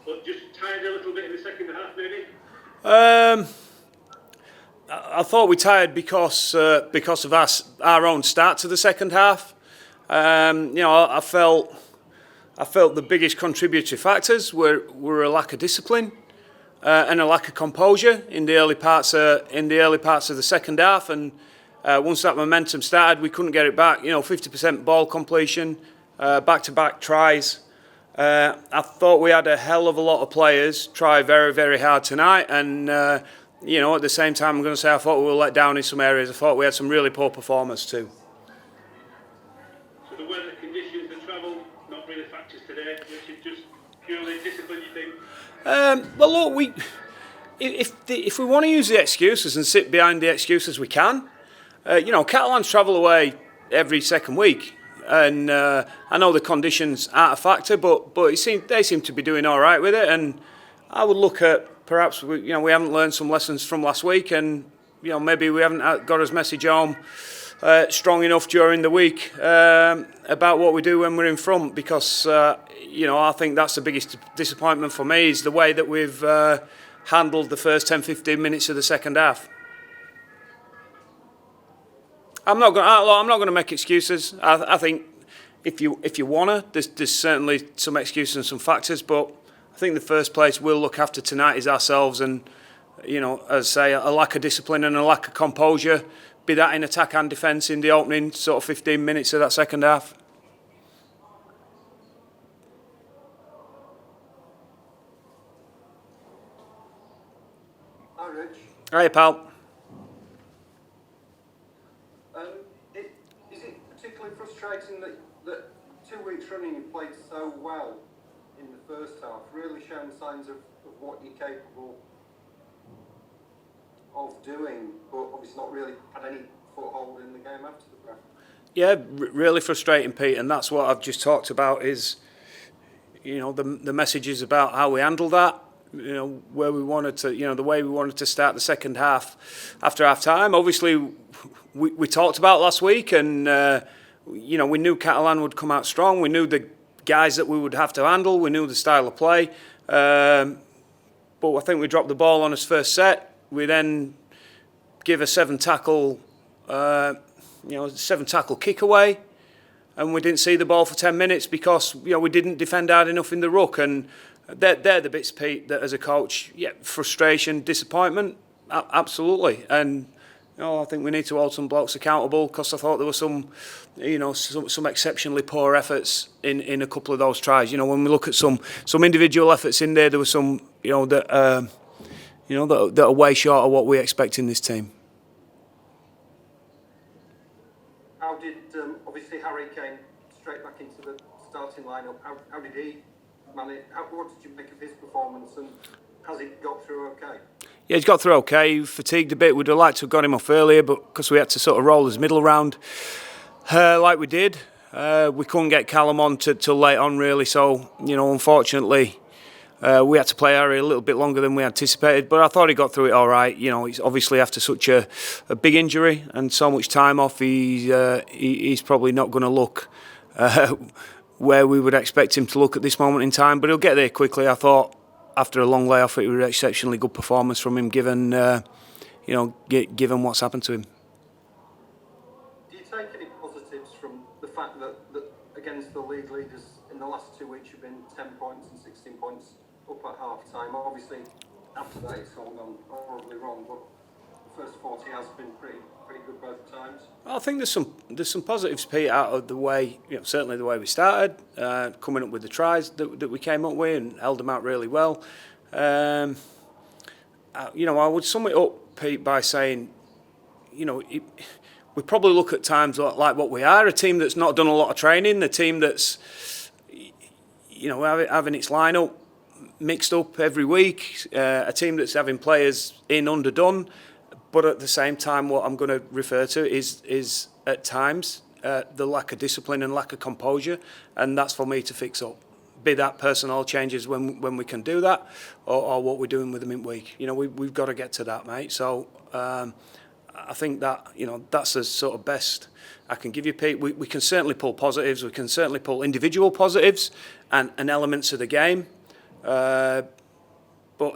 but just tired a little bit in the second half, maybe. I thought we tired because of our own start to the second half. I felt the biggest contributory factors were a lack of discipline and a lack of composure in the early parts of the second half. And once that momentum started, we couldn't get it back. 50% ball completion, back-to-back tries. I thought we had a hell of a lot of players try very, very hard tonight, and at the same time, I'm going to say I thought we were let down in some areas. I thought we had some really poor performers too. So the weather conditions, the travel, not really factors today, which is just purely discipline, you think? Well, look, if we want to use the excuses and sit behind the excuses, we can. Catalans travel away every second week. And I know the conditions aren't a factor, but they seem to be doing all right with it. And I would look at perhaps we haven't learned some lessons from last week, and maybe we haven't got his message home strong enough during the week about what we do when we're in front. Because I think that's the biggest disappointment for me is the way that we've handled the first 10-15 minutes of the second half. I'm not going to make excuses. I think if you wanna, there's certainly some excuses and some factors. But I think the first place we'll look after tonight is ourselves, and as I say, a lack of discipline and a lack of composure, be that in attack and defence in the opening sort of 15 minutes of that second half. Hi, Rich. Hey, pal. Is it particularly frustrating that 2 weeks running you played so well in the first half, really showing signs of what you're capable of doing, but obviously not really had any foothold in the game after the break? Yeah, really frustrating, Pete, and that's what I've just talked about is, the messages about how we handle that, where we wanted to, the way we wanted to start the second half after half time. Obviously, we talked about last week, and we knew Catalan would come out strong. We knew the guys that we would have to handle. We knew the style of play. But I think we dropped the ball on his first set. We then give a seven tackle kick away, and we didn't see the ball for 10 minutes because we didn't defend hard enough in the ruck. And they're the bits, Pete, that as a coach, frustration, disappointment, absolutely. And I think we need to hold some blokes accountable, because I thought there were some exceptionally poor efforts in a couple of those tries. When we look at some individual efforts in there were some that are way short of what we expect in this team. How did obviously Harry came straight back into the starting lineup? How did he manage? What did you make of his performance, and has he got through okay? Yeah, he's got through okay. He fatigued a bit. We'd have liked to have got him off earlier, but because we had to sort of roll his middle round like we did, we couldn't get Callum on till late on, really. So, unfortunately, we had to play Harry a little bit longer than we anticipated. But I thought he got through it all right. He's obviously after such a big injury and so much time off, he's probably not going to look where we would expect him to look at this moment in time. But he'll get there quickly. I thought, after a long layoff, it was an exceptionally good performance from him, given given what's happened to him. Do you take any positives from the fact that against the league leaders in the last 2 weeks you've been 10 points and 16 points up at half time? Obviously, after that it's all gone horribly wrong, but the first 40 has been pretty good both times. I think there's some positives, Pete, out of the way, certainly the way we started, coming up with the tries that we came up with and held them out really well. I would sum it up, Pete, by saying, we probably look at times like what we are, a team that's not done a lot of training, a team that's, having its lineup mixed up every week, a team that's having players underdone. But at the same time, what I'm going to refer to is at times the lack of discipline and lack of composure, and that's for me to fix up. Be that personnel changes when we can do that, or what we're doing with them in week. We've got to get to that, mate. So I think that that's the sort of best I can give you, Pete. We can certainly pull positives. We can certainly pull individual positives and elements of the game. But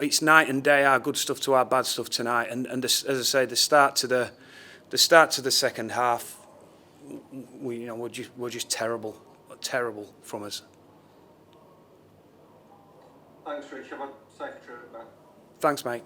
it's night and day, our good stuff to our bad stuff tonight. And as I say, the start to the second half, we're just terrible from us. Thanks, Rich. Have a safe trip back. Thanks, mate.